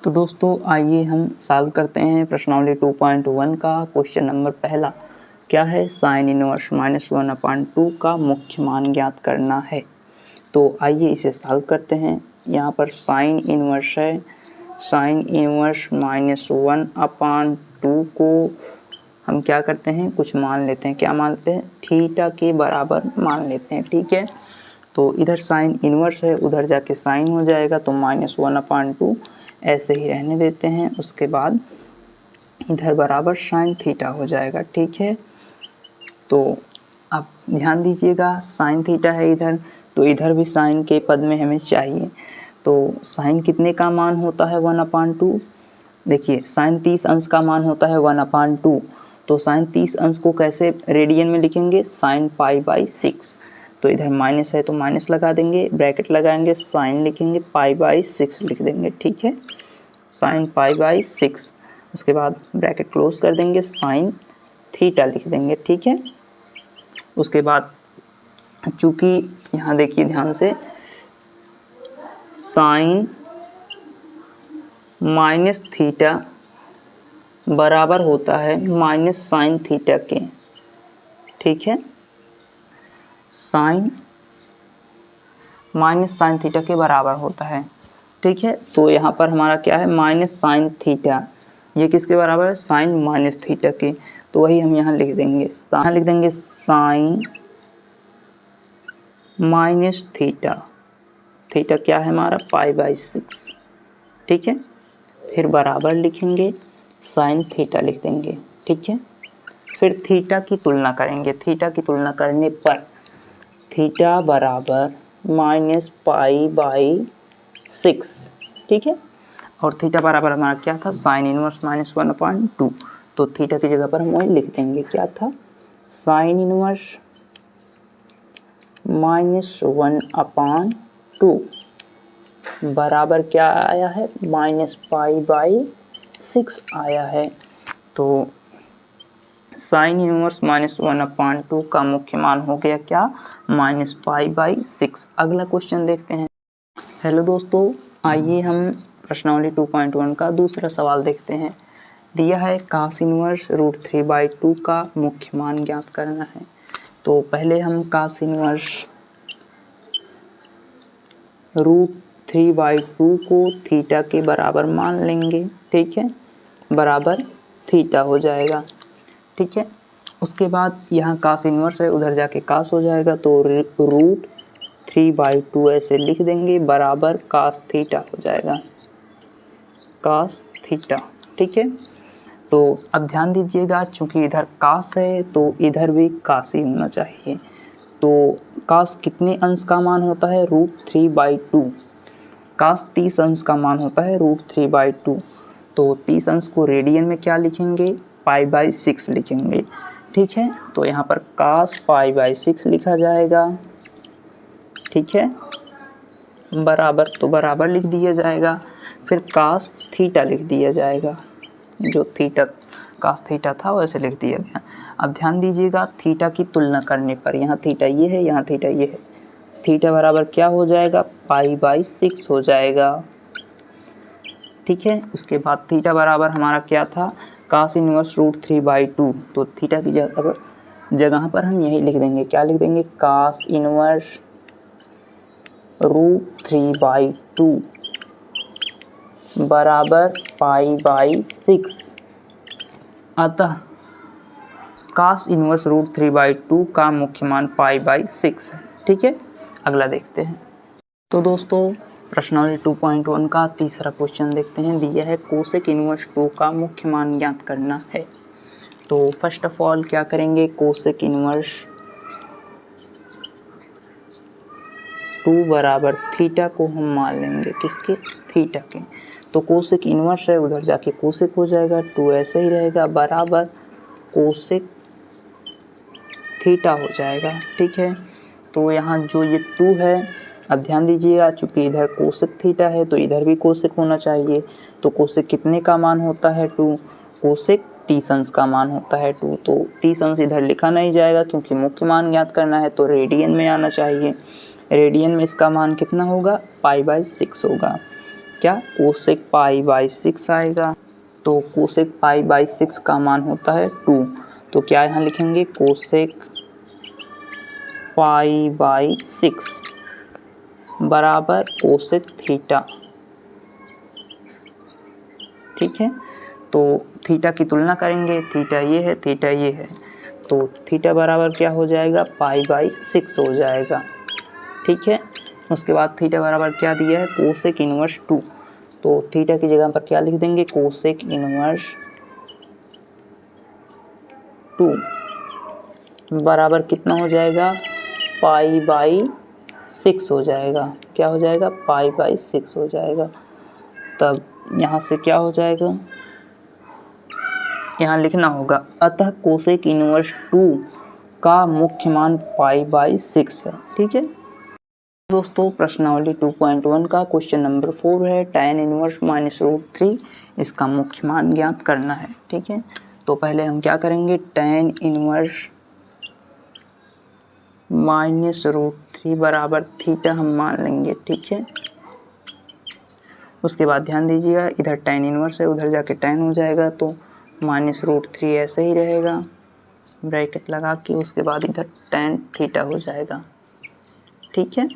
तो दोस्तों आइए हम सॉल्व करते हैं प्रश्नावली 2.1 का क्वेश्चन नंबर पहला। क्या है? साइन इनवर्स -1/2 का मुख्य मान ज्ञात करना है। तो आइए इसे सॉल्व करते हैं। यहाँ पर साइन इनवर्स है, साइन इनवर्स -1/2 को हम क्या करते हैं, कुछ मान लेते हैं। क्या मानते हैं? थीटा के बराबर मान लेते हैं। ठीक है, तो इधर साइन इनवर्स है, उधर जाके साइन हो जाएगा, तो -1/2 ऐसे ही रहने देते हैं। उसके बाद इधर बराबर साइन थीटा हो जाएगा। ठीक है, तो आप ध्यान दीजिएगा, साइन थीटा है इधर, तो इधर भी साइन के पद में हमें चाहिए। तो साइन कितने का मान होता है? 1/2। देखिए, साइन 30 अंश का मान होता है 1/2। तो साइन 30 अंश को कैसे रेडियन में लिखेंगे? साइन π/6। तो इधर माइनस है तो माइनस लगा देंगे, ब्रैकेट लगाएंगे, साइन लिखेंगे, π/6 लिख देंगे। ठीक है, साइन π/6। उसके बाद ब्रैकेट क्लोज कर देंगे, साइन थीटा लिख देंगे। ठीक है, उसके बाद चूंकि यहाँ देखिए ध्यान से, साइन माइनस थीटा बराबर होता है माइनस साइन थीटा के। ठीक है, साइन माइनस साइन थीटा के बराबर होता है। ठीक है, तो यहाँ पर हमारा क्या है? माइनस साइन थीटा, ये किसके बराबर है? साइन माइनस थीटा के। तो वही हम यहाँ लिख देंगे, यहाँ लिख देंगे साइन माइनस थीटा। थीटा क्या है हमारा? π/6। ठीक है, फिर बराबर लिखेंगे, साइन थीटा लिख देंगे। ठीक है, फिर थीटा की तुलना करेंगे। थीटा की तुलना करने पर थीटा बराबर -π/6। ठीक है, और थीटा बराबर हमारा क्या था? Sign inverse -1/2। तो थीटा की जगह पर हम वही लिख देंगे, क्या था? साइन इनवर्स -1/2 बराबर क्या आया है? -π/6 आया है। तो साइन इनवर्स -1/2 का मुख्य मान हो गया क्या? -π/6। अगला क्वेश्चन देखते हैं। हेलो दोस्तों, आइए हम प्रश्नावली 2.1 का दूसरा सवाल देखते हैं। दिया है cos इनवर्स √3/2 का मुख्य मान ज्ञात करना है। तो पहले हम cos इनवर्स √3/2 को थीटा के बराबर मान लेंगे। ठीक है, बराबर थीटा हो जाएगा। ठीक है, उसके बाद यहाँ cos इनवर्स है, उधर जाके cos हो जाएगा, तो √3/2 ऐसे लिख देंगे, बराबर cos थीटा हो जाएगा, cos थीटा। ठीक है, तो अब ध्यान दीजिएगा, चूंकि इधर cos है तो इधर भी cos ही होना चाहिए। तो cos कितने अंश का मान होता है? √3/2। cos 30 अंश का मान होता है √3/2। तो 30 अंश को रेडियन में क्या लिखेंगे? π/6 लिखेंगे। ठीक है, तो यहाँ पर cos π/6 लिखा जाएगा। ठीक है, बराबर, तो बराबर लिख दिया जाएगा। फिर cos थीटा लिख दिया जाएगा, जो थीटा cos थीटा था वैसे लिख दिया गया। अब ध्यान दीजिएगा, थीटा की तुलना करने पर यहाँ थीटा ये है, यहाँ थीटा ये है, थीटा बराबर क्या हो जाएगा? π/6 हो जाएगा। ठीक है, उसके बाद थीटा बराबर हमारा क्या था? cos inverse √3/2। तो थीटा की जगह पर हम यही लिख देंगे, क्या लिख देंगे? cos इनवर्स √3/2 बराबर π/6। अतः cos इनवर्स √3/2 का मुख्य मान π/6 है। ठीक है, अगला देखते हैं। तो दोस्तों प्रश्नावली 2.1 का तीसरा क्वेश्चन देखते हैं। दिया है कोसेक इनवर्स 2 का मुख्य मान ज्ञात करना है। तो फर्स्ट ऑफ ऑल क्या करेंगे? कोसेक इनवर्स 2 बराबर थीटा को हम मान लेंगे, किसके? थीटा के। तो कोसेक इनवर्स है, उधर जाके कोसेक हो जाएगा, 2 ऐसे ही रहेगा, बराबर कोसेक थीटा हो जाएगा। ठीक है, तो यहाँ जो ये 2 है, अब ध्यान दीजिएगा, चूंकि इधर कोसेक थीटा है तो इधर भी कोसेक होना चाहिए। तो कोसेक कितने का मान होता है? 2। कोसेक 30 अंश का मान होता है 2। तो 30 अंश इधर लिखा नहीं जाएगा, क्योंकि मुख्य मान ज्ञात करना है, तो रेडियन में आना चाहिए। रेडियन में इसका मान कितना होगा? π/6 होगा। क्या, कोसेक पाई बाई 6 आएगा। तो कोसेक पाई बाई 6 का मान होता है 2। तो क्या यहाँ लिखेंगे, कोसेक पाई बाई 6 बराबर कोसेक थीटा। ठीक है, तो थीटा की तुलना करेंगे, थीटा ये है, थीटा ये है, तो थीटा बराबर क्या हो जाएगा, पाई बाई 6 हो जाएगा। ठीक है, उसके बाद थीटा बराबर क्या दिया है, कोसेक इनवर्स 2। तो थीटा की जगह पर क्या लिख देंगे, कोसेक इनवर्स 2 बराबर कितना हो जाएगा, पाई बाई 6 हो जाएगा। क्या हो जाएगा, पाई बाई 6 हो जाएगा। तब यहाँ से क्या हो जाएगा, यहाँ लिखना होगा, अतः कोसेक इनवर्स 2 का मुख्य मान पाई बाई 6 है। ठीक है दोस्तों, प्रश्नावली 2.1 का क्वेश्चन नंबर 4 है, tan इनवर्स -√3 इसका मुख्य मान ज्ञात करना है। ठीक है, तो पहले हम क्या करेंगे, tan इनवर्स -√3 बराबर थीटा हम मान लेंगे। ठीक है, उसके बाद ध्यान दीजिएगा, इधर tan इनवर्स है, उधर जाके tan हो जाएगा, तो -√3 ऐसे ही रहेगा, ब्रैकेट लगा के, उसके बाद इधर tan थीटा हो जाएगा। ठीक है,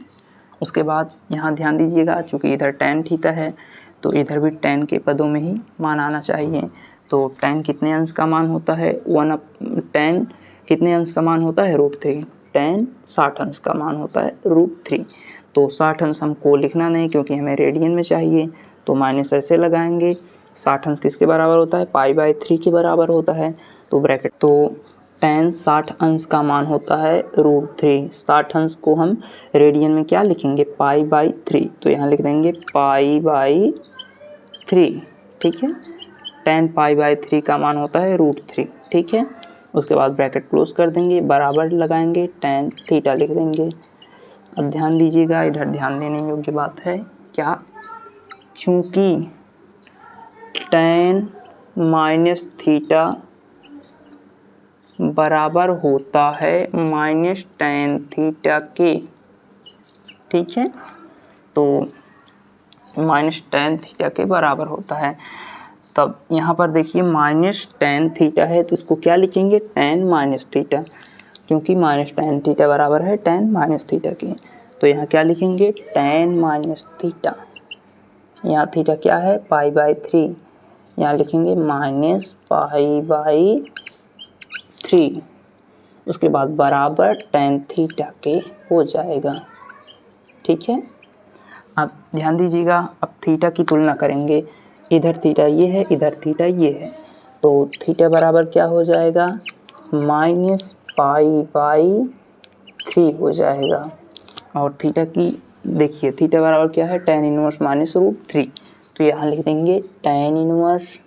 उसके बाद यहाँ ध्यान दीजिएगा, चूँकि इधर tan थीटा है तो इधर भी tan के पदों में ही मान आना चाहिए। तो tan कितने अंश का मान होता है, tan कितने अंश का मान होता है, √3। tan 60 अंश का मान होता है √3। तो 60 अंश हमको लिखना नहीं क्योंकि हमें रेडियन में चाहिए, तो माइनस ऐसे लगाएंगे। 60 अंश किसके बराबर होता है, पाई बाई 3 के बराबर होता है, तो ब्रैकेट, तो tan 60 अंश का मान होता है √3। 60 अंश को हम रेडियन में क्या लिखेंगे, पाई बाई 3, तो यहाँ लिख देंगे पाई बाई 3। ठीक है, tan पाई बाई 3 का मान होता है √3। ठीक है, उसके बाद ब्रैकेट क्लोज कर देंगे, बराबर लगाएंगे, tan थीटा लिख देंगे। अब ध्यान दीजिएगा, इधर ध्यान देने योग्य बात है क्या, चूँकि tan माइनस थीटा बराबर होता है -tan थीटा के। ठीक है, तो -tan थीटा के बराबर होता है। तब यहाँ पर देखिए -tan थीटा है, तो इसको क्या लिखेंगे, tan माइनस थीटा, क्योंकि -tan थीटा बराबर है tan माइनस थीटा के। तो यहाँ क्या लिखेंगे, tan माइनस थीटा, यहाँ थीटा क्या है, पाई बाई 3, यहाँ लिखेंगे माइनस पाई बाई 3, उसके बाद बराबर tan थीटा के हो जाएगा। ठीक है, अब ध्यान दीजिएगा, अब थीटा की तुलना करेंगे, इधर थीटा ये है, इधर थीटा ये है, तो थीटा बराबर क्या हो जाएगा, माइनस पाई बाई 3 हो जाएगा। और थीटा की देखिए, थीटा बराबर क्या है, tan इनवर्स -√3, तो यहाँ लिख देंगे tan इनवर्स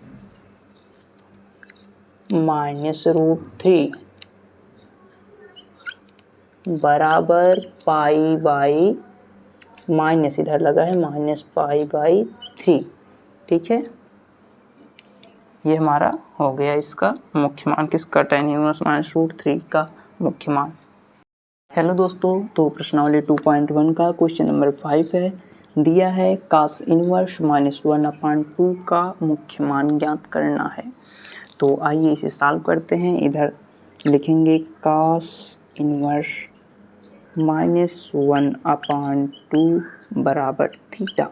-√3 बराबर पाई बाई, माइनस इधर लगा है, माइनस पाई बाई 3। ठीक है, ये हमारा हो गया इसका मुख्य मान, किसका, tan इनवर्स -√3 का मुख्य मान। हेलो दोस्तों, तो प्रश्नावली 2.1 का क्वेश्चन नंबर 5 है, दिया है cos इनवर्स -1/2 का मुख्य मान ज्ञात करना है। तो आइए इसे सॉल्व करते हैं। इधर लिखेंगे cos इनवर्स -1/2 बराबर थीटा,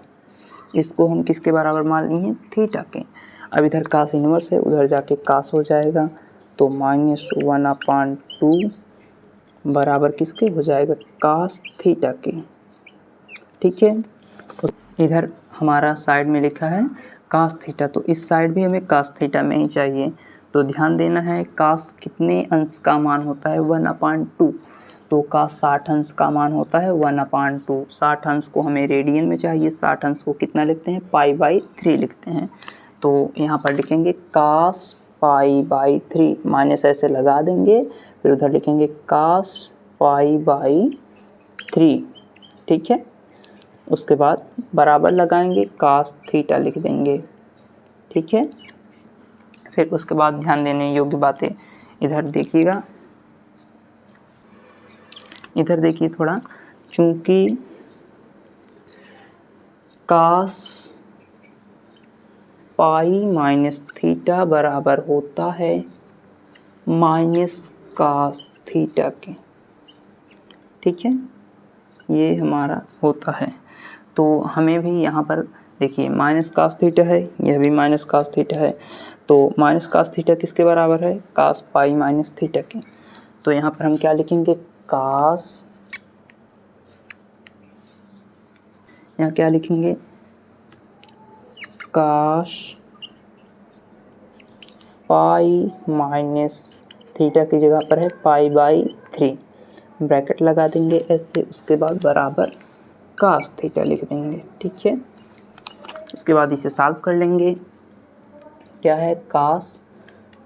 इसको हम किसके बराबर मान लिए, थीटा के। अब इधर cos इनवर्स है, उधर जाके cos हो जाएगा, तो -1/2 बराबर किसके हो जाएगा, cos थीटा के। ठीक है, इधर हमारा साइड में लिखा है cos थीटा, तो इस साइड भी हमें cos थीटा में ही चाहिए। तो ध्यान देना है, cos कितने अंश का मान होता है, 1/2, तो cos 60 अंश का मान होता है 1/2। 60 अंश को हमें रेडियन में चाहिए, 60 अंश को कितना लिखते हैं, पाई बाई 3 लिखते हैं। तो यहाँ पर लिखेंगे cos पाई बाई 3, माइनस ऐसे लगा देंगे, फिर उधर लिखेंगे cos पाई बाई 3। ठीक है, उसके बाद बराबर लगाएंगे, cos थीटा लिख देंगे। ठीक है, फिर उसके बाद ध्यान देने योग्य बातें, इधर देखिएगा, इधर देखिए थोड़ा, चूँकि cos पाई माइनस थीटा बराबर होता है माइनस कास थीटा के। ठीक है, ये हमारा होता है। तो हमें भी यहाँ पर देखिए माइनस कास थीटा है, यह भी माइनस कास थीटा है। तो माइनस कास थीटा किसके बराबर है? कास पाई माइनस थीटा के। तो यहाँ पर हम क्या लिखेंगे? कास, यहाँ क्या लिखेंगे? काश पाई माइनस थीटा की जगह पर है पाई बाई 3, ब्रैकेट लगा देंगे ऐसे, उसके बाद बराबर कास थीटा लिख देंगे। ठीक है, उसके बाद इसे सॉल्व कर लेंगे। क्या है? कास,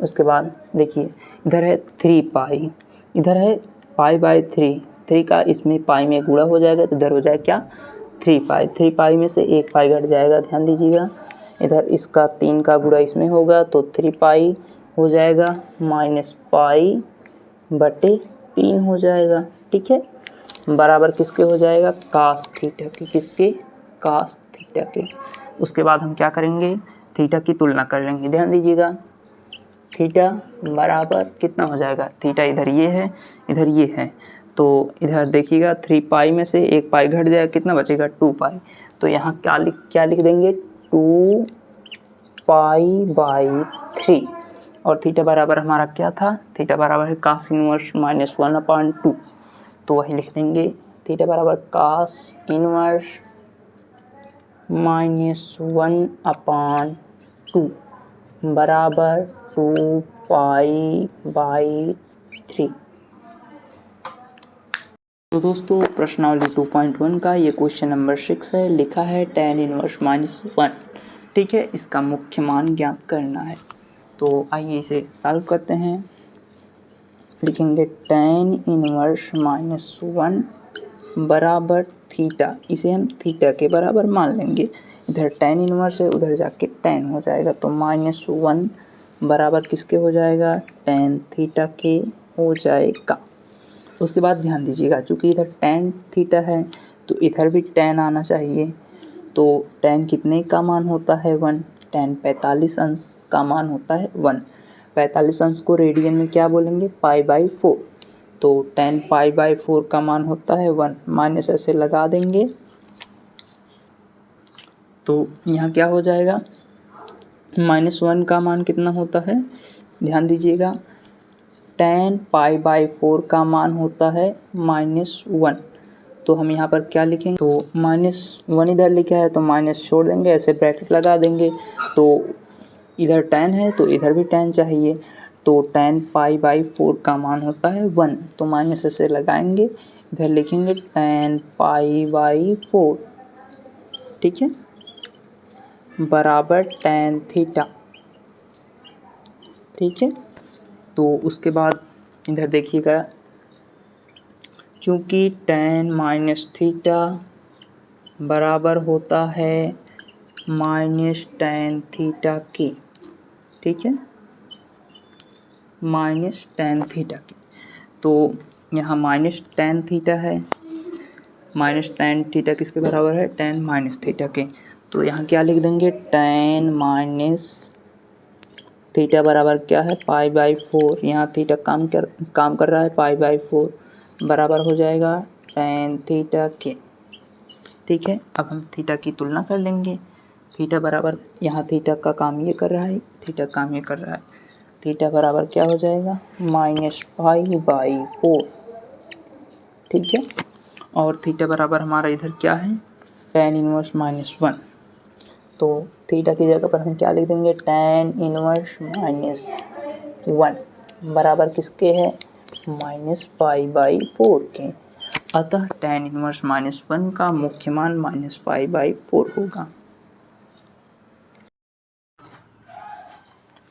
उसके बाद देखिए इधर है 3 पाई, इधर है पाई बाई 3, 3 का इसमें पाई में गुणा हो जाएगा तो इधर हो जाएगा क्या? 3 पाई, 3 पाई में से 1 पाई घट जाएगा, ध्यान दीजिएगा। इधर इसका 3 का गुणा इसमें होगा तो 3 पाई हो जाएगा माइनस पाई बटे 3 हो जाएगा। ठीक है, बराबर किसके हो जाएगा? कास थीटा के। किसके? कास थीटा के। उसके बाद हम क्या करेंगे? थीटा की तुलना कर लेंगे। ध्यान दीजिएगा, थीटा बराबर कितना हो जाएगा? थीटा इधर ये है, इधर ये है, तो इधर देखिएगा 3 पाई में से 1 पाई घट जाएगा, कितना बचेगा? 2 पाई। तो यहाँ क्या लिख देंगे? 2 पाई बाई 3। और थीटा बराबर हमारा क्या था? थीटा बराबर है कास इनवर्स माइनस 1/2। तो वही लिख देंगे, थीटा बराबर कास इनवर्स माइनस 1/2 बराबर 2 पाई बाई 3। तो दोस्तों प्रश्नावली 2.1 का ये क्वेश्चन नंबर 6 है। लिखा है tan इनवर्स माइनस 1। ठीक है, इसका मुख्य मान ज्ञात करना है। तो आइए इसे सॉल्व करते हैं। लिखेंगे tan इनवर्स माइनस 1 बराबर थीटा, इसे हम थीटा के बराबर मान लेंगे। इधर tan इनवर्स है, उधर जाके tan हो जाएगा, तो -1 बराबर किसके हो जाएगा? tan थीटा के हो जाएगा। उसके बाद ध्यान दीजिएगा, चूँकि इधर tan थीटा है तो इधर भी tan आना चाहिए। तो tan कितने का मान होता है? 1। tan 45 अंश का मान होता है 1। 45 अंश को रेडियन में क्या बोलेंगे? π/4। तो tan π/4 का मान होता है 1, माइनस ऐसे लगा देंगे। तो यहाँ क्या हो जाएगा? -1 का मान कितना होता है? ध्यान दीजिएगा, tan π/4 का मान होता है -1। तो हम यहाँ पर क्या लिखेंगे? तो -1 इधर लिखा है तो माइनस छोड़ देंगे, ऐसे ब्रैकेट लगा देंगे। तो इधर tan है तो इधर भी tan चाहिए, तो tan π/4 का मान होता है 1, तो माइनस ऐसे लगाएंगे, इधर लिखेंगे tan π/4। ठीक है, बराबर tan थीटा। ठीक है, तो उसके बाद इधर देखिएगा, चूँकि tan माइनस थीटा बराबर होता है माइनस tan थीटा की। ठीक है, माइनस tan थीटा की। तो यहाँ माइनस tan थीटा है, माइनस tan थीटा किसके बराबर है? tan माइनस थीटा के। तो यहाँ क्या लिख देंगे? tan माइनस थीटा बराबर क्या है? π/4। यहाँ थीटा काम कर रहा है, π/4 बराबर हो जाएगा tan थीटा के। ठीक है, अब हम थीटा की तुलना कर लेंगे। थीटा बराबर, यहाँ थीटा का काम ये कर रहा है, थीटा काम ये कर रहा है, थीटा बराबर क्या हो जाएगा? -π/4। ठीक है, और थीटा बराबर हमारा इधर क्या है? tan inverse -1। तो थीटा की जगह पर हम क्या लिख देंगे? tan इनवर्स -1 बराबर किसके है? -π/4 के। अतः tan इनवर्स -1 का मुख्य मान -π/4 होगा।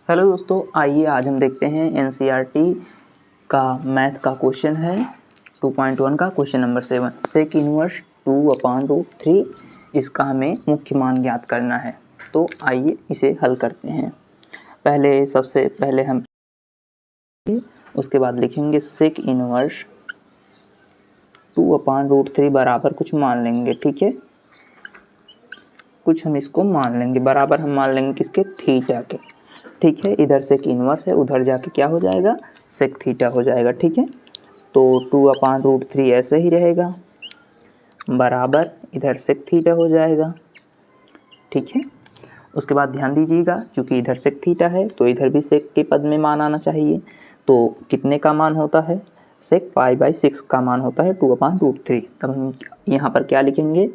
हेलो दोस्तों, आइए आज हम देखते हैं NCERT का मैथ का क्वेश्चन है 2.1 का क्वेश्चन नंबर 7। सेक इनवर्स 2/√3, इसका हमें मुख्य मान ज्ञात करना है। तो आइए इसे हल करते हैं। सबसे पहले हम उसके बाद लिखेंगे सेक इनवर्स 2/√3 बराबर कुछ मान लेंगे। ठीक है, कुछ हम इसको मान लेंगे, बराबर हम मान लेंगे किसके, थीटा के। ठीक है, इधर सेक इनवर्स है, उधर जाके क्या हो जाएगा, सेक थीटा हो जाएगा। ठीक है, तो 2/√3 ऐसे ही रहेगा, बराबर इधर सेक थीटा हो जाएगा। ठीक है, उसके बाद ध्यान दीजिएगा, क्योंकि इधर सेक थीटा है तो इधर भी सेक के पद में मान आना चाहिए। तो कितने का मान होता है, सेक π/6 का मान होता है 2/√3। तब हम यहाँ पर क्या लिखेंगे,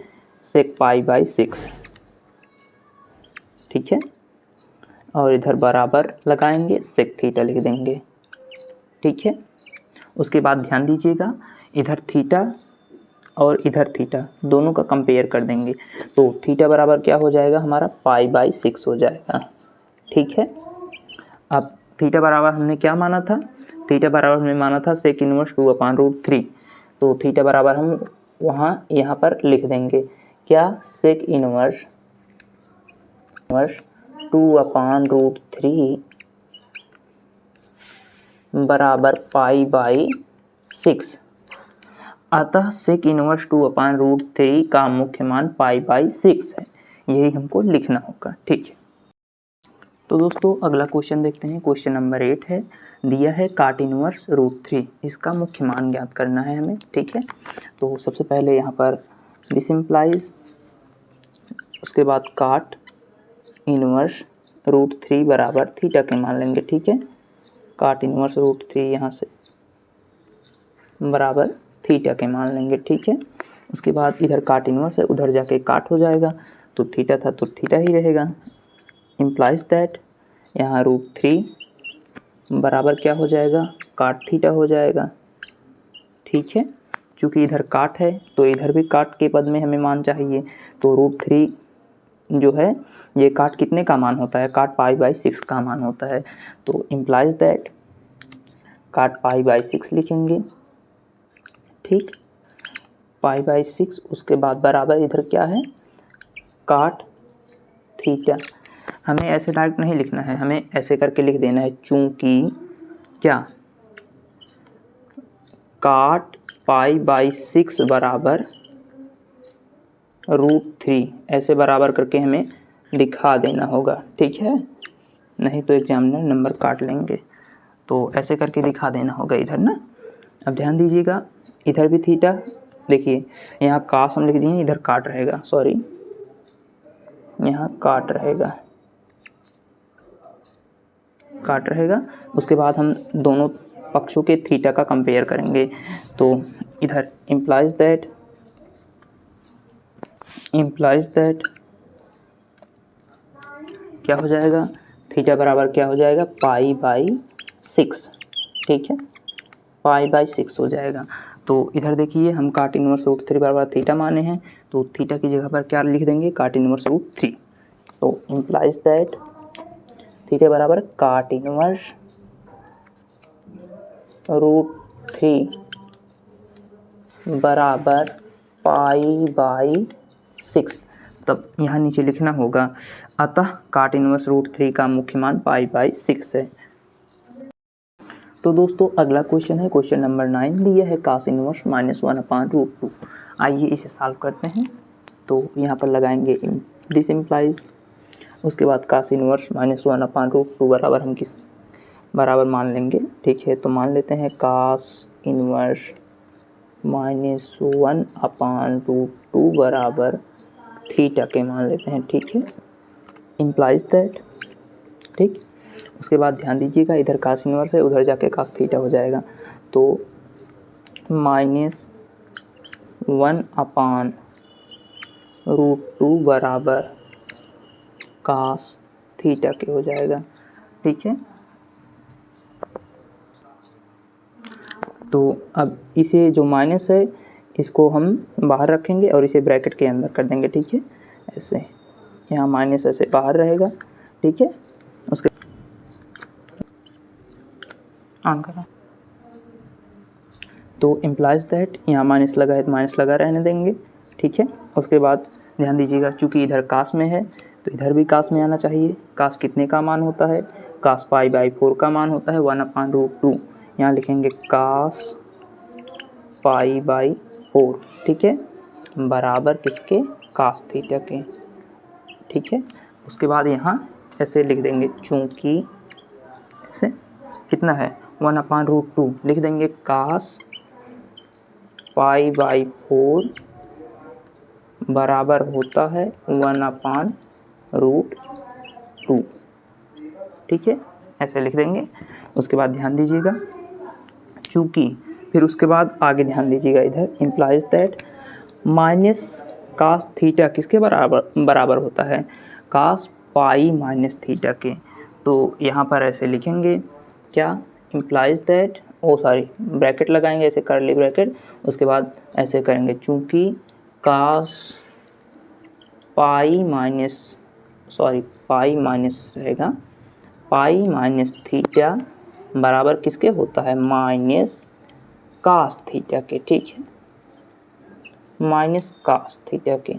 सेक π/6। ठीक है, और इधर बराबर लगाएंगे, सेक थीटा लिख देंगे। ठीक है, उसके बाद ध्यान दीजिएगा, इधर थीटा और इधर थीटा दोनों का कंपेयर कर देंगे, तो थीटा बराबर क्या हो जाएगा हमारा, π/6 हो जाएगा। ठीक है, अब थीटा बराबर हमने क्या माना था, थीटा बराबर हमने माना था सेक इनवर्स 2/√3। तो थीटा बराबर हम यहाँ पर लिख देंगे क्या, सेक इनवर्स 2/√3 बराबर π/6। अतः सेक इनवर्स 2/√3 का मुख्य मान π/6 है, यही हमको लिखना होगा। ठीक है, तो दोस्तों अगला क्वेश्चन देखते हैं। क्वेश्चन नंबर 8 है, दिया है काट इनवर्स √3, इसका मुख्य मान ज्ञात करना है हमें। ठीक है, तो सबसे पहले यहाँ पर दिस इम्प्लाइज, उसके बाद काट इनवर्स √3 बराबर थीटा के मान लेंगे। ठीक है, काट इनवर्स √3 यहाँ से बराबर थीटा के मान लेंगे। ठीक है, उसके बाद इधर काट इनवर्स है, उधर जाके काट हो जाएगा, तो थीटा था तो थीटा ही रहेगा। इम्प्लाइज दैट यहाँ √3 बराबर क्या हो जाएगा, काट थीटा हो जाएगा। ठीक है, चूँकि इधर काट है तो इधर भी काट के पद में हमें मान चाहिए, तो √3 जो है ये काट कितने का मान होता है, काट π/6 का मान होता है। तो इम्प्लाइज दैट काट π/6 लिखेंगे। ठीक, π/6, उसके बाद बराबर इधर क्या है, काट थीटा। हमें ऐसे डायरेक्ट नहीं लिखना है, हमें ऐसे करके लिख देना है, चूँकि क्या, काट π/6 बराबर √3, ऐसे बराबर करके हमें दिखा देना होगा। ठीक है, नहीं तो एग्जामिनर नंबर काट लेंगे, तो ऐसे करके दिखा देना होगा इधर ना। अब ध्यान दीजिएगा, इधर भी थीटा, देखिए यहाँ कास हम लिख दिए, इधर काट रहेगा, सॉरी यहाँ काट रहेगा, काट रहेगा। उसके बाद हम दोनों पक्षों के थीटा का कंपेयर करेंगे, तो इधर इम्प्लाइज दैट क्या हो जाएगा, थीटा बराबर क्या हो जाएगा, π/6। ठीक है, π/6 हो जाएगा। तो इधर देखिए हम काट इनवर्स √3 बराबर थीटा माने हैं, तो थीटा की जगह पर क्या लिख देंगे, काट इनवर्स √3। तो इम्प्लाइज दैट थीटा बराबर काट इनवर्स √3 बराबर π/6। तब यहाँ नीचे लिखना होगा, अतः काट इनवर्स √3 का मुख्य मान π/6 है। तो दोस्तों अगला क्वेश्चन है, क्वेश्चन नंबर 9, दिया है कास इनवर्स -1/√2। आइए इसे सॉल्व करते हैं। तो यहाँ पर लगाएंगे दिस इम्प्लाइज, उसके बाद कास इनवर्स -1/√2 बराबर हम किस बराबर मान लेंगे। ठीक है, तो मान लेते हैं कास इनवर्स -1/√2 बराबर थीटा के मान लेते हैं। ठीक है, इम्प्लाइज दैट, ठीक, उसके बाद ध्यान दीजिएगा इधर कास इनवर्स है, उधर जाके कास थीटा हो जाएगा, तो -1/√2 बराबर कास थीटा के हो जाएगा। ठीक है, तो अब इसे जो माइनस है इसको हम बाहर रखेंगे और इसे ब्रैकेट के अंदर कर देंगे। ठीक है, ऐसे यहाँ माइनस ऐसे बाहर रहेगा। ठीक है, उसके ऑन करा, तो इम्प्लाइज दैट यहाँ माइनस लगा है तो माइनस लगा रहने देंगे। ठीक है, उसके बाद ध्यान दीजिएगा, चूँकि इधर कास में है तो इधर भी कास में आना चाहिए। कास कितने का मान होता है, कास π/4 का मान होता है 1/√2। यहाँ लिखेंगे कास π/4। ठीक है, बराबर किसके, कास थीटा के। ठीक है। उसके बाद यहाँ ऐसे लिख देंगे, चूँकि ऐसे कितना है 1/√2 लिख देंगे, कास π/4 बराबर होता है 1/√2, ठीक है, ऐसे लिख देंगे। उसके बाद ध्यान दीजिएगा, चूँकि फिर उसके बाद आगे ध्यान दीजिएगा, इधर implies that minus cos theta किसके बराबर होता है, कास पाई माइनस थीटा के। तो यहाँ पर ऐसे लिखेंगे क्या, इम्प्लाइज दैट, ब्रैकेट लगाएंगे ऐसे कर्ली ब्रैकेट, उसके बाद ऐसे करेंगे, चूँकि कास पाई माइनस रहेगा, पाई माइनस थीटा बराबर किसके होता है, माइनस कास थीटा के, ठीक है, माइनस कास थीटा के।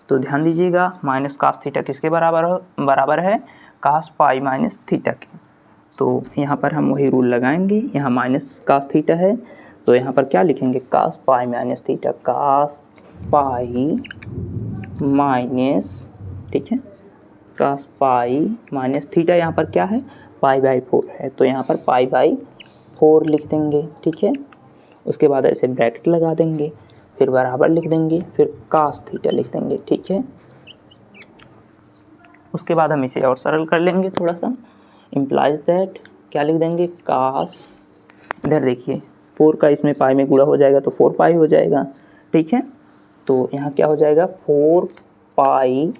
तो ध्यान दीजिएगा, माइनस कास थीटा किसके बराबर है, कास पाई माइनस थीटा के। तो यहाँ पर हम वही रूल लगाएंगे, यहाँ माइनस कास थीटा है तो यहाँ पर क्या लिखेंगे, कास पाई माइनस थीटा, कास पाई माइनस, ठीक है, कास पाई माइनस थीटा यहाँ पर क्या है, π/4 है, तो यहाँ पर π/4 लिख देंगे, ठीक है। उसके बाद ऐसे ब्रैकेट लगा देंगे, फिर बराबर लिख देंगे, फिर कास थीटा लिख देंगे, ठीक है। उसके बाद हम इसे और सरल कर लेंगे थोड़ा सा, इम्प्लाइज दैट क्या लिख देंगे, कास, इधर देखिए 4 का इसमें पाई में गुणा हो जाएगा तो 4π हो जाएगा, ठीक है। तो यहाँ क्या हो जाएगा, 4π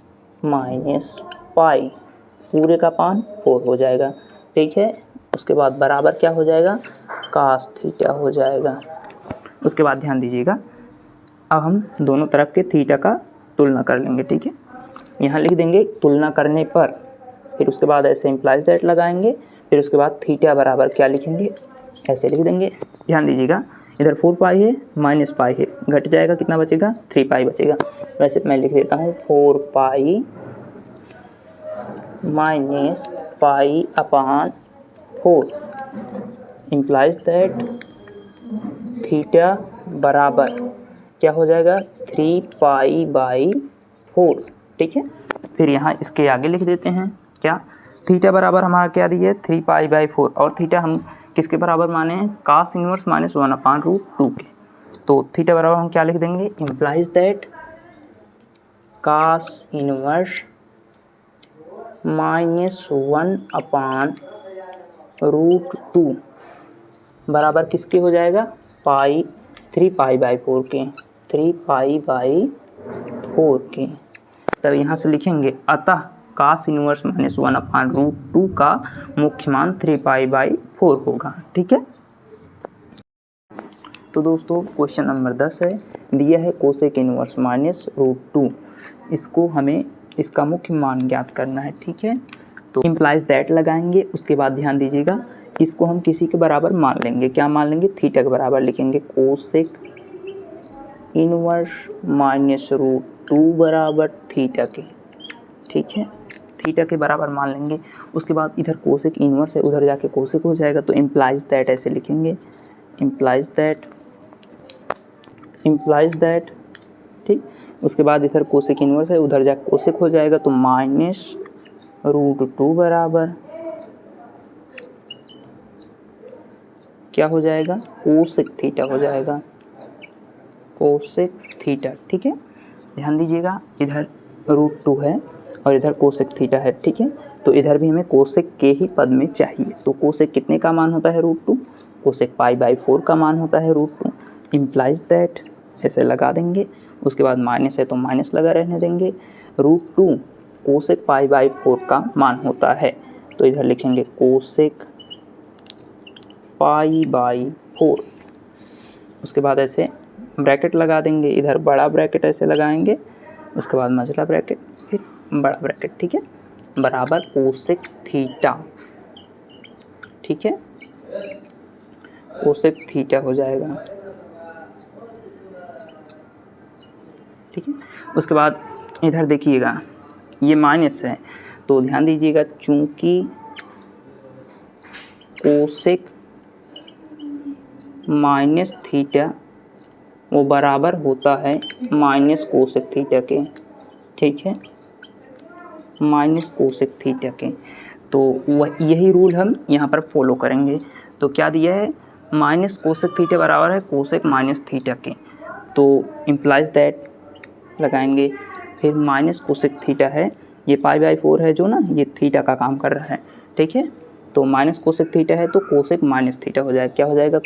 माइनस पाई, पूरे का पान 4 हो जाएगा, ठीक है। उसके बाद बराबर क्या हो जाएगा, कास थीटा हो जाएगा। उसके बाद ध्यान दीजिएगा, अब हम दोनों तरफ के थीटा का तुलना कर लेंगे, ठीक है। यहाँ लिख देंगे तुलना करने पर, फिर उसके बाद ऐसे इम्प्लाइज दैट लगाएंगे, फिर उसके बाद थीटा बराबर क्या लिखेंगे, ऐसे लिख देंगे। ध्यान दीजिएगा, इधर 4π है माइनस पाई है, घट जाएगा, कितना बचेगा, 3π बचेगा। वैसे मैं लिख देता हूँ 4π माइनस π/4 इम्प्लाइज दैट थीटा बराबर क्या हो जाएगा, 3π/4, ठीक है। फिर यहाँ इसके आगे लिख देते हैं क्या, थीटा बराबर हमारा क्या दिया है, 3π/4, और थीटा हम किसके बराबर माने हैं, कास इनवर्स माइनस 1/√2 के। तो थीटा बराबर हम क्या लिख देंगे, implies that cos inverse minus 1/√2 बराबर किसके हो जाएगा, 3π/4 के, 3π/4 के। तब यहाँ से लिखेंगे, अतः कास इनवर्स माइनस 1/√2 का मुख्य मान 3π/4 होगा, ठीक है। तो दोस्तों क्वेश्चन नंबर 10 है, दिया है कोसेक इनवर्स माइनस √2, इसको हमें इसका मुख्य मान ज्ञात करना है, ठीक है। तो इम्प्लाइज दैट लगाएंगे, उसके बाद ध्यान दीजिएगा, इसको हम किसी के बराबर मान लेंगे, क्या मान लेंगे, थीटा के बराबर लिखेंगे, कोसेक इनवर्स माइनस √2 बराबर थीटा के, ठीक है, थीटा के बराबर मान लेंगे। उसके बाद इधर कोसेक इनवर्स है, उधर जाके कोसेक हो जाएगा, तो इम्प्लाइज दैट ऐसे लिखेंगे, इम्प्लाइज दैट, ठीक। उसके बाद इधर कोसेक इनवर्स है, उधर जाके कोसेक हो जाएगा, तो माइनस √2 बराबर क्या हो जाएगा, कोसेक थीटा हो जाएगा, कोसेक थीटा, ठीक है। ध्यान दीजिएगा, इधर √2 है और इधर कोसेक थीटा है, ठीक है। तो इधर भी हमें कोसेक के ही पद में चाहिए, तो कोसेक कितने का मान होता है, √2, कोसेक π/4 का मान होता है √2। इम्प्लाइज दैट ऐसे लगा देंगे, उसके बाद माइनस है तो माइनस लगा रहने देंगे, √2 कोसेक π/4 का मान होता है, तो इधर लिखेंगे कोसेक π/4। उसके बाद ऐसे ब्रैकेट लगा देंगे, इधर बड़ा ब्रैकेट ऐसे लगाएंगे, उसके बाद मझला ब्रैकेट, फिर बड़ा ब्रैकेट, ठीक है, बराबर कोसेक थीटा, ठीक है, कोसेक थीटा हो जाएगा, ठीक है। उसके बाद इधर देखिएगा, ये माइनस है, तो ध्यान दीजिएगा, चूंकि कोसेक माइनस थीटा वो बराबर होता है माइनस कोसेक थीटा के, ठीक है, माइनस कोसेक थीटा के। तो वह यही रूल हम यहाँ पर फॉलो करेंगे। तो क्या दिया है, माइनस कोसेक थीटा बराबर है कोसेक माइनस थीटा के। तो इम्प्लाइज दैट लगाएंगे, फिर माइनस कोसेक थीटा है, ये π/4 है जो ना, ये थीटा का काम कर रहा है, ठीक है। तो माइनस कोसेक थीटा है तो कोसेक माइनस थीटा हो जाएगा, क्या हो जाएगा,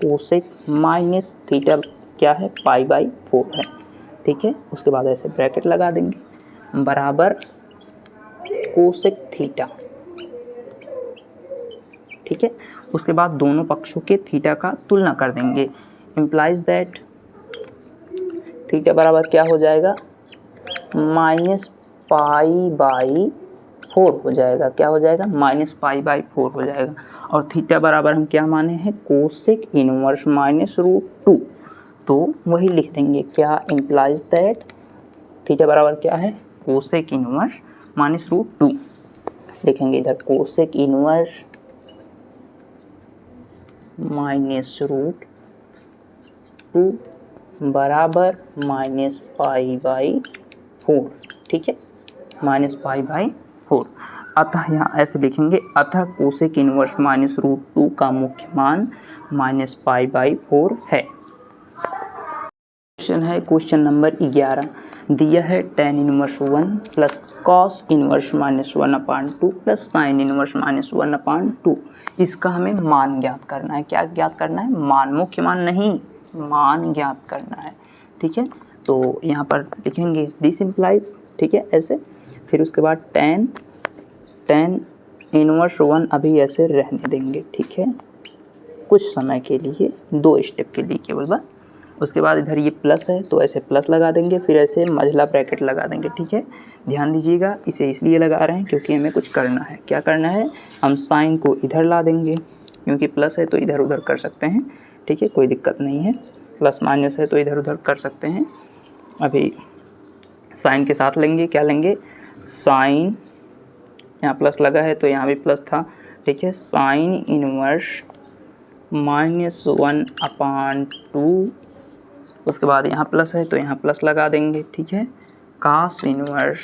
कोसेक माइनस थीटा क्या है, π/4 है, ठीक है। उसके बाद ऐसे ब्रैकेट लगा देंगे बराबर कोसेक थीटा, ठीक है। उसके बाद दोनों पक्षों के थीटा का तुलना कर देंगे, इम्प्लाइज दैट थीटा बराबर क्या हो जाएगा, माइनस π/4 हो जाएगा, क्या हो जाएगा, माइनस π/4 हो जाएगा। और थीटा बराबर हम क्या माने हैं, कोसेक इनवर्स -√2, तो वही लिख देंगे, क्या, इम्प्लाइज दैट थीटा बराबर क्या है, कोसेक इनवर्स -√2 लिखेंगे इधर, कोसेक इनवर्स -√2 बराबर -π/4, ठीक है, -π/4। अतः यहाँ ऐसे लिखेंगे, अतः कोसेक इनवर्स -√2 का मुख्य मान -π/4 है। क्वेश्चन है क्वेश्चन नंबर 11, दिया है tan inverse 1 plus cos inverse -1/2 plus sign inverse -1/2। इसका हमें मान ज्ञात करना है, क्या ज्ञात करना है, मान, मुख्य मान नहीं, मान ज्ञात करना है, ठीक है। तो यहाँ पर लिखेंगे दिस इम्प्लाइज, ठीक है, ऐसे। फिर उसके बाद tan इनवर्स 1 अभी ऐसे रहने देंगे, ठीक है, कुछ समय के लिए, 2 स्टेप के लिए केवल बस। उसके बाद इधर ये प्लस है तो ऐसे प्लस लगा देंगे, फिर ऐसे मझला ब्रैकेट लगा देंगे, ठीक है। ध्यान दीजिएगा, इसे इसलिए लगा रहे हैं क्योंकि हमें कुछ करना है, क्या करना है, हम साइन को इधर ला देंगे, क्योंकि प्लस है तो इधर उधर कर सकते हैं, ठीक है, कोई दिक्कत नहीं है, प्लस माइनस है तो इधर उधर कर सकते हैं। अभी साइन के साथ लेंगे, क्या लेंगे, साइन, यहाँ प्लस लगा है तो यहाँ भी प्लस था, ठीक है, साइन इनवर्स -1/2, उसके बाद यहाँ प्लस है तो यहाँ प्लस लगा देंगे, ठीक है, कास इनवर्स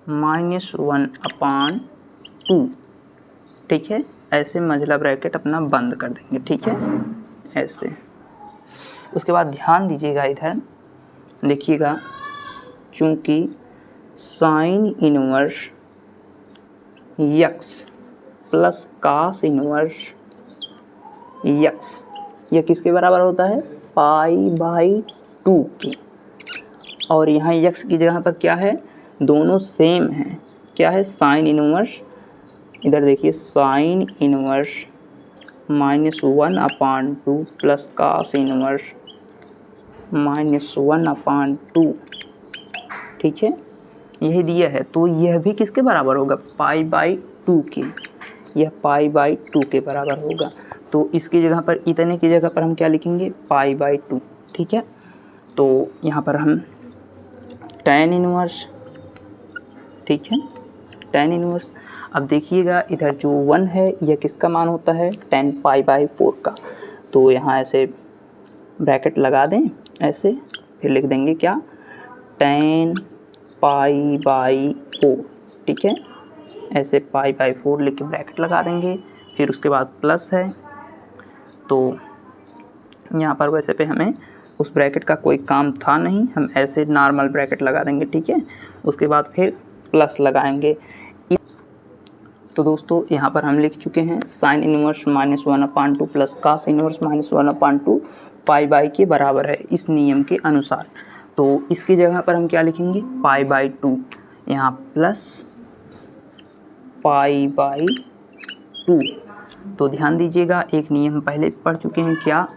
-1/2, ठीक है, ऐसे मंझला ब्रैकेट अपना बंद कर देंगे, ठीक है, ऐसे। उसके बाद ध्यान दीजिएगा, इधर देखिएगा, चूँकि sine inverse x plus cos inverse x, यह किसके बराबर होता है, π/2 के। और यहाँ x की जगह पर क्या है, दोनों सेम हैं, क्या है, साइन इनवर्स, इधर देखिए sine inverse -1/2 plus cos inverse -1/2, ठीक है, यही दिया है। तो यह भी किसके बराबर होगा, π/2 के, यह π/2 के बराबर होगा। तो इसकी जगह पर, इतने की जगह पर हम क्या लिखेंगे, π/2, ठीक है। तो यहाँ पर हम tan इनवर्स, ठीक है, tan इनवर्स, अब देखिएगा इधर जो 1 है यह किसका मान होता है, tan π/4 का। तो यहाँ ऐसे ब्रैकेट लगा दें ऐसे, फिर लिख देंगे क्या, tan π/4, ठीक है, ऐसे π/4 लिख के ब्रैकेट लगा देंगे। फिर उसके बाद प्लस है तो यहाँ पर वैसे पे हमें उस ब्रैकेट का कोई काम था नहीं, हम ऐसे नॉर्मल ब्रैकेट लगा देंगे, ठीक है। उसके बाद फिर प्लस लगाएंगे। तो दोस्तों यहाँ पर हम लिख चुके हैं sine inverse -1/2 plus cos inverse -1/2 π/, के बराबर है इस नियम के अनुसार। तो इसकी जगह पर हम क्या लिखेंगे, π/2, यहाँ प्लस π/2। तो ध्यान दीजिएगा, एक नियम पहले पढ़ चुके हैं, क्या,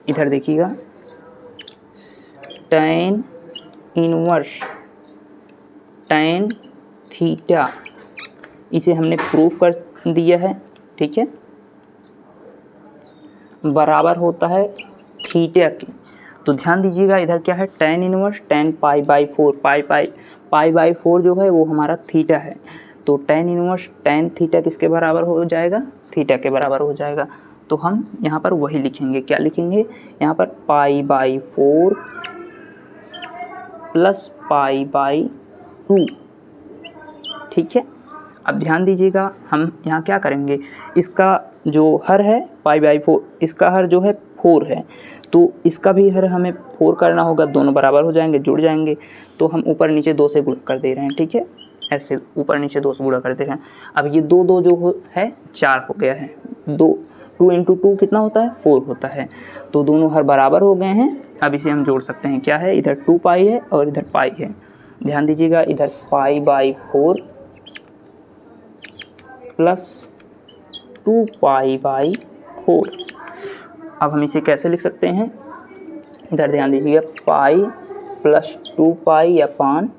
इधर देखिएगा, tan इनवर्स tan थीटा, इसे हमने प्रूफ कर दिया है, ठीक है, बराबर होता है थीटा के। तो ध्यान दीजिएगा, इधर क्या है, tan इनवर्स tan π/4, π/4 जो है वो हमारा थीटा है। तो tan इनवर्स tan थीटा किसके बराबर हो जाएगा, थीटा के बराबर हो जाएगा। तो हम यहाँ पर वही लिखेंगे, क्या लिखेंगे, यहाँ पर π/4 प्लस पाई बाई 2। ठीक है, अब ध्यान दीजिएगा, हम यहाँ क्या करेंगे, इसका जो हर है पाई बाई 4, इसका हर जो है 4 है, तो इसका भी हर हमें 4 करना होगा। दोनों बराबर हो जाएंगे, जुड़ जाएंगे, तो हम ऊपर नीचे 2 से गुणा कर दे रहे हैं। ठीक है, ऐसे ऊपर नीचे 2 से गुणा कर दे रहे हैं। अब ये 2 जो है 4 हो गया है। 2 इंटू 2 कितना होता है, 4 होता है। तो दोनों हर बराबर हो गए हैं। अब इसे हम जोड़ सकते हैं, क्या है, इधर 2 पाई है और इधर पाई है। ध्यान दीजिएगा, इधर pi by 4 plus 2 pi by 4। अब हम इसे कैसे लिख सकते हैं, इधर ध्यान दीजिएगा, पाई प्लस 2 पाई अपान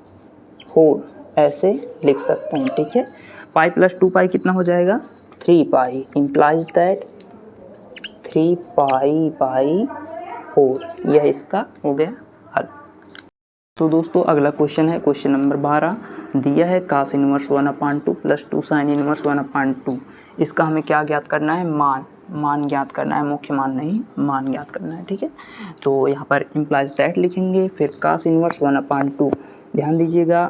4 ऐसे लिख सकते हैं। ठीक है, पाई प्लस 2 पाई कितना हो जाएगा, 3 पाई, इम्प्लाइज दैट 3 पाई बाई 4। यह इसका हो गया हल। तो दोस्तों अगला क्वेश्चन है क्वेश्चन नंबर 12। दिया है कास इनवर्स 1/2 प्लस 2 साइन इनवर्स 1/2। इसका हमें क्या ज्ञात करना है, मान ज्ञात करना है, मुख्य मान नहीं, मान ज्ञात करना है। ठीक है, तो यहाँ पर इम्प्लाइज दैट लिखेंगे, फिर कास इनवर्स 1/2। ध्यान दीजिएगा,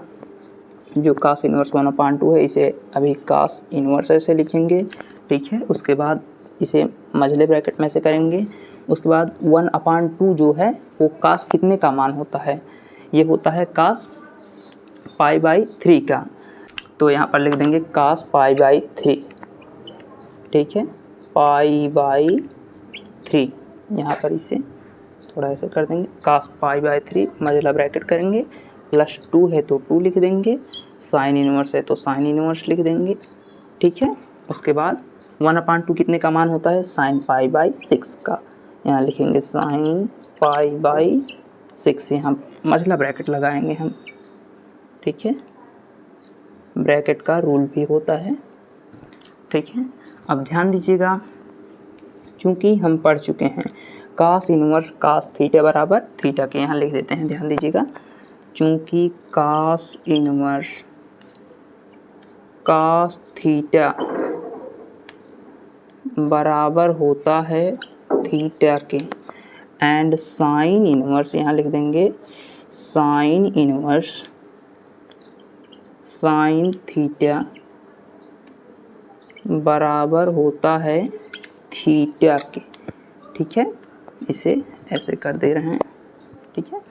जो कास इनवर्स 1/2 है, इसे अभी कास इनवर्स ऐसे लिखेंगे। ठीक है, उसके बाद इसे मझले ब्रैकेट में से करेंगे। उसके बाद 1/2 जो है वो कास कितने का मान होता है, ये होता है कास पाई बाई 3 का। तो यहाँ पर लिख देंगे कास पाई बाई 3। ठीक है, पाई बाई 3, यहाँ पर इसे थोड़ा ऐसे कर देंगे, कास पाई बाई 3 मझला ब्रैकेट करेंगे, प्लस 2 है तो 2 लिख देंगे, साइन इनवर्स है तो साइन इनवर्स लिख देंगे। ठीक है, उसके बाद 1/2 कितने का मान होता है, साइन पाई बाई 6 का। यहाँ लिखेंगे साइन पाई बाई 6, यहाँ मझला ब्रैकेट लगाएंगे हम। ठीक है, ब्रैकेट का रूल भी होता है। ठीक है, अब ध्यान दीजिएगा, चूँकि हम पढ़ चुके हैं कास इनवर्स कास थीटा बराबर थीटा के, यहाँ लिख देते हैं। ध्यान दीजिएगा, चूँकि कास इनवर्स कास थीटा बराबर होता है थीटा के, एंड साइन इनवर्स, यहाँ लिख देंगे साइन इनवर्स साइन थीटा बराबर होता है थीटा के। ठीक है, इसे ऐसे कर दे रहे हैं। ठीक है,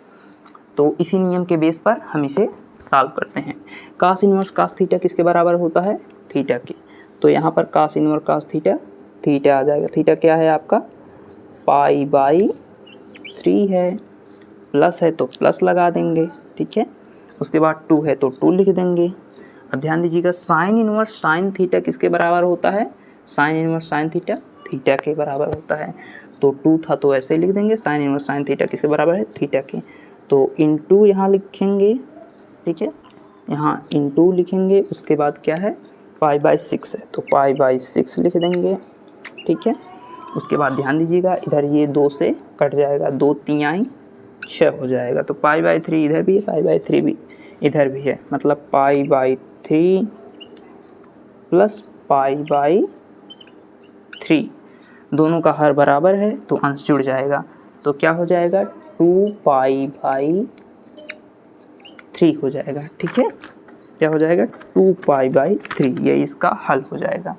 तो इसी नियम के बेस पर हम इसे सॉल्व करते हैं। कास इनवर्स कास थीटा किसके बराबर होता है, थीटा के। तो यहाँ पर कास इनवर्स कास थीटा, थीटा आ जाएगा। थीटा क्या है आपका, पाई बाई 3 है, प्लस है तो प्लस लगा देंगे। ठीक है, उसके बाद 2 है तो 2 लिख देंगे। अब ध्यान दीजिएगा, साइन इनवर्स साइन थीटा किसके बराबर होता है, sine inverse sine theta theta के बराबर होता है। तो 2 था तो ऐसे लिख देंगे, साइन इनवर्स साइन थीटा किसके बराबर है, थीटा के। तो इनटू यहाँ लिखेंगे। ठीक है, यहाँ इनटू लिखेंगे, उसके बाद क्या है, पाई बाई 6 है तो पाई बाई 6 लिख देंगे। ठीक है, उसके बाद ध्यान दीजिएगा, इधर ये 2 से कट जाएगा, 2 तिहाई 6 हो जाएगा। तो पाई बाई 3 इधर भी है, पाई बाई 3 भी इधर भी है, मतलब pi by 3 plus pi by 3, दोनों का हर बराबर है तो अंश जुड़ जाएगा। तो क्या हो जाएगा, 2 पाई बाई 3 हो जाएगा। ठीक है, क्या हो जाएगा, 2 पाई बाई 3, ये इसका हल हो जाएगा।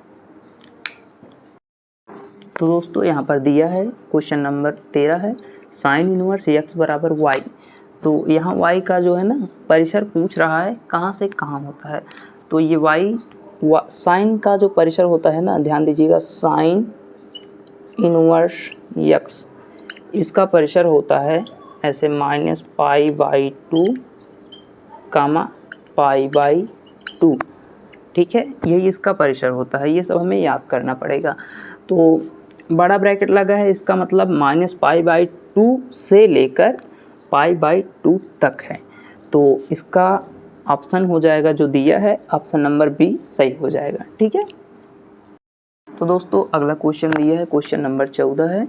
तो दोस्तों यहाँ पर दिया है क्वेश्चन नंबर 13 है, साइन इनवर्स x बराबर y। तो यहाँ y का जो है ना परिसर पूछ रहा है, कहाँ से कहाँ होता है। तो ये साइन का जो परिसर होता है ना, ध्यान दीजिएगा, साइन इनवर्स x, इसका परिसर होता है ऐसे minus pi by 2 comma pi by 2। ठीक है, यही इसका परिसर होता है, ये सब हमें याद करना पड़ेगा। तो बड़ा ब्रैकेट लगा है, इसका मतलब माइनस पाई बाई 2 से लेकर पाई बाई 2 तक है। तो इसका ऑप्शन हो जाएगा जो दिया है, ऑप्शन नंबर बी सही हो जाएगा। ठीक है, तो दोस्तों अगला क्वेश्चन दिया है क्वेश्चन नंबर 14 है।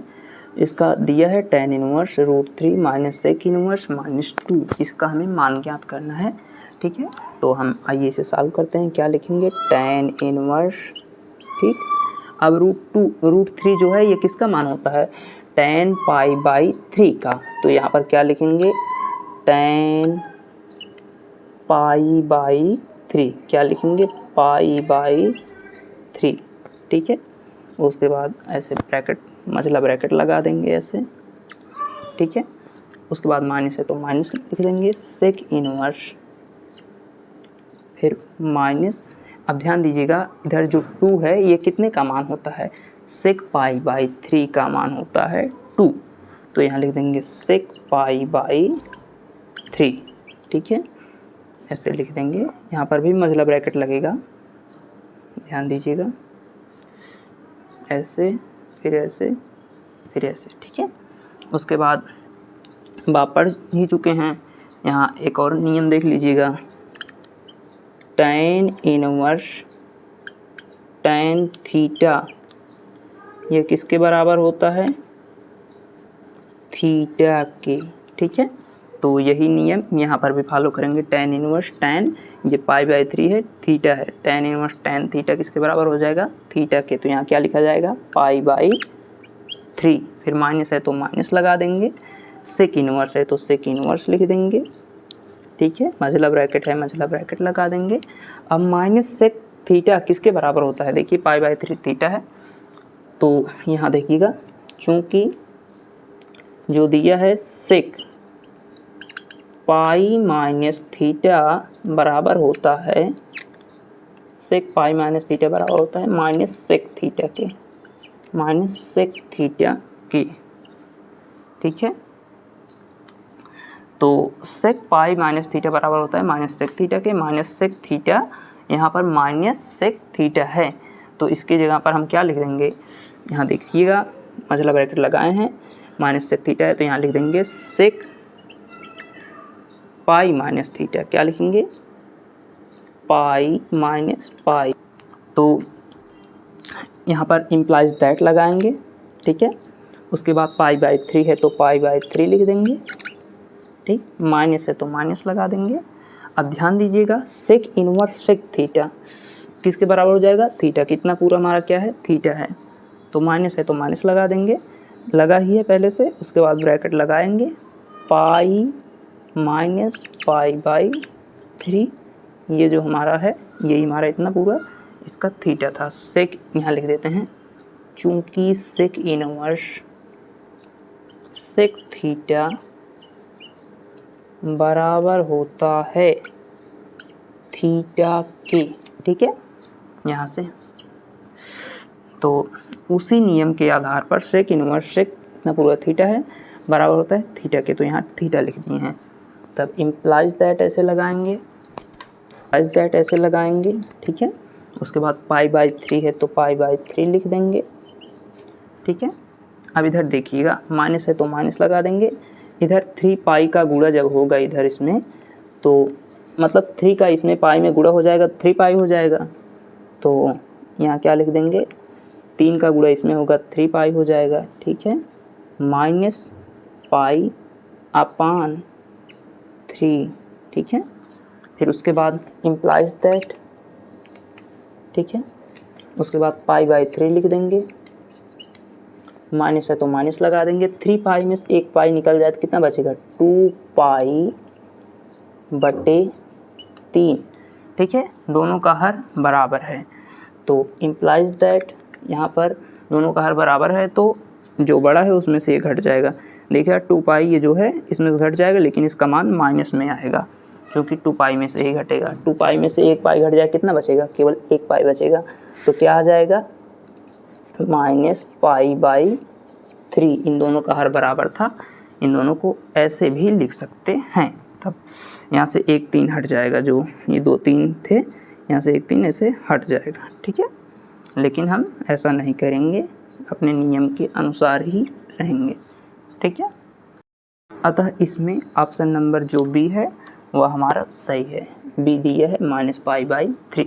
इसका दिया है tan inverse √3 minus sec inverse -2, इसका हमें मान ज्ञात करना है। ठीक है, तो हम आइए इसे सॉल्व करते हैं। क्या लिखेंगे, tan इनवर्स, ठीक, अब √3 जो है ये किसका मान होता है, tan पाई बाई 3 का। तो यहाँ पर क्या लिखेंगे, tan पाई बाई 3, क्या लिखेंगे पाई बाई 3, ठीक है। उसके बाद ऐसे ब्रैकेट मझला ब्रैकेट लगा देंगे ऐसे, ठीक है। उसके बाद माइनस है तो माइनस लिख देंगे सेक इनवर्स, फिर माइनस। अब ध्यान दीजिएगा इधर जो 2 है ये कितने का मान होता है, सेक पाई बाई 3 का मान होता है 2, तो यहाँ लिख देंगे सेक पाई बाई 3, ठीक है। ऐसे लिख देंगे, यहाँ पर भी मझला ब्रैकेट लगेगा, ध्यान दीजिएगा, ऐसे फिर ऐसे फिर ऐसे, ठीक है। उसके बाद आप पढ़ ही चुके हैं, यहाँ एक और नियम देख लीजिएगा, tan इनवर्स tan थीटा ये किसके बराबर होता है, थीटा के, ठीक है। तो यही नियम यहाँ पर भी फॉलो करेंगे, tan इनवर्स tan ये पाई बाई 3 है, थीटा है, tan इनवर्स tan थीटा किसके बराबर हो जाएगा, थीटा के, तो यहाँ क्या लिखा जाएगा पाई बाई 3, फिर माइनस है तो माइनस लगा देंगे, सेक इनवर्स है तो सेक इनवर्स लिख देंगे, ठीक है। मझला ब्रैकेट है, मझला ब्रैकेट लगा देंगे। अब माइनस सेक थीटा किसके बराबर होता है, देखिए पाई बाई 3 थीटा है, तो यहाँ देखिएगा चूँकि जो दिया है सेक पाई माइनस थीटा बराबर होता है, सेक पाई माइनस थीटा बराबर होता है माइनस सेक थीटा के, माइनस सेक थीटा के, ठीक है। तो सेक पाई माइनस थीटा बराबर होता है माइनस सेक थीटा के, माइनस सेक थीटा यहाँ पर माइनस सेक थीटा है, तो इसकी जगह पर हम क्या लिख देंगे, यहाँ देखिएगा मझला ब्रैकेट लगाए हैं, माइनस सेक थीटा है तो यहाँ लिख देंगे सेक पाई माइनस थीटा, क्या लिखेंगे पाई माइनस पाई, तो यहाँ पर इम्प्लाइज दैट लगाएंगे, ठीक है। उसके बाद पाई बाई 3 है तो पाई बाई 3 लिख देंगे, ठीक, माइनस है तो माइनस लगा देंगे। अब ध्यान दीजिएगा सेक इनवर्स सेक थीटा किसके बराबर हो जाएगा, थीटा, कितना पूरा हमारा क्या है थीटा है, तो माइनस है तो माइनस लगा देंगे, लगा ही है पहले से। उसके बाद ब्रैकेट लगाएंगे पाई माइनस पाई बाई 3, ये जो हमारा है यही हमारा इतना पूरा इसका थीटा था, सेक यहाँ लिख देते हैं, चूँकि सेक इनवर्स सेक थीटा बराबर होता है थीटा के, ठीक है। यहाँ से तो उसी नियम के आधार पर सेक इनवर्स सेक इतना पूरा थीटा है बराबर होता है थीटा के, तो यहाँ थीटा लिख दिए हैं। तब इम्प्लाइज दैट ऐसे लगाएंगे, इम्प्लाइज दैट ऐसे लगाएंगे, ठीक है। उसके बाद पाई बाई 3 है तो पाई बाई 3 लिख देंगे, ठीक है। अब इधर देखिएगा माइनस है तो माइनस लगा देंगे, इधर 3 पाई का गुणा जब होगा इधर इसमें, तो मतलब 3 का इसमें पाई में गुणा हो जाएगा 3 पाई हो जाएगा, तो यहाँ क्या लिख देंगे 3 का गुणा इसमें होगा 3 पाई हो जाएगा, ठीक है, माइनस पाई अपान 3, ठीक है। फिर उसके बाद इम्प्लाइज दैट, ठीक है। उसके बाद पाई बाई 3 लिख देंगे, माइनस है तो माइनस लगा देंगे, 3 पाई में से 1 पाई निकल जाए तो कितना बचेगा 2 पाई बटे 3, ठीक है। दोनों का हर बराबर है, तो इम्प्लाइज दैट यहाँ पर दोनों का हर बराबर है तो जो बड़ा है उसमें से ये घट जाएगा, देखिए 2 पाई ये जो है इसमें से घट जाएगा, लेकिन इसका मान माइनस में आएगा क्योंकि 2 पाई में से ही घटेगा, 2 पाई में से 1 पाई घट जाए कितना बचेगा, केवल 1 पाई बचेगा, तो क्या आ जाएगा माइनस पाई बाई 3, इन दोनों का हर बराबर था, इन दोनों को ऐसे भी लिख सकते हैं। तब यहाँ से 1 3 हट जाएगा, जो ये 2 3 थे यहाँ से 1 3 ऐसे हट जाएगा, ठीक है। लेकिन हम ऐसा नहीं करेंगे, अपने नियम के अनुसार ही रहेंगे, ठीक है। अतः इसमें ऑप्शन नंबर जो बी है वह हमारा सही है, बी दिया है माइनस पाई बाई 3।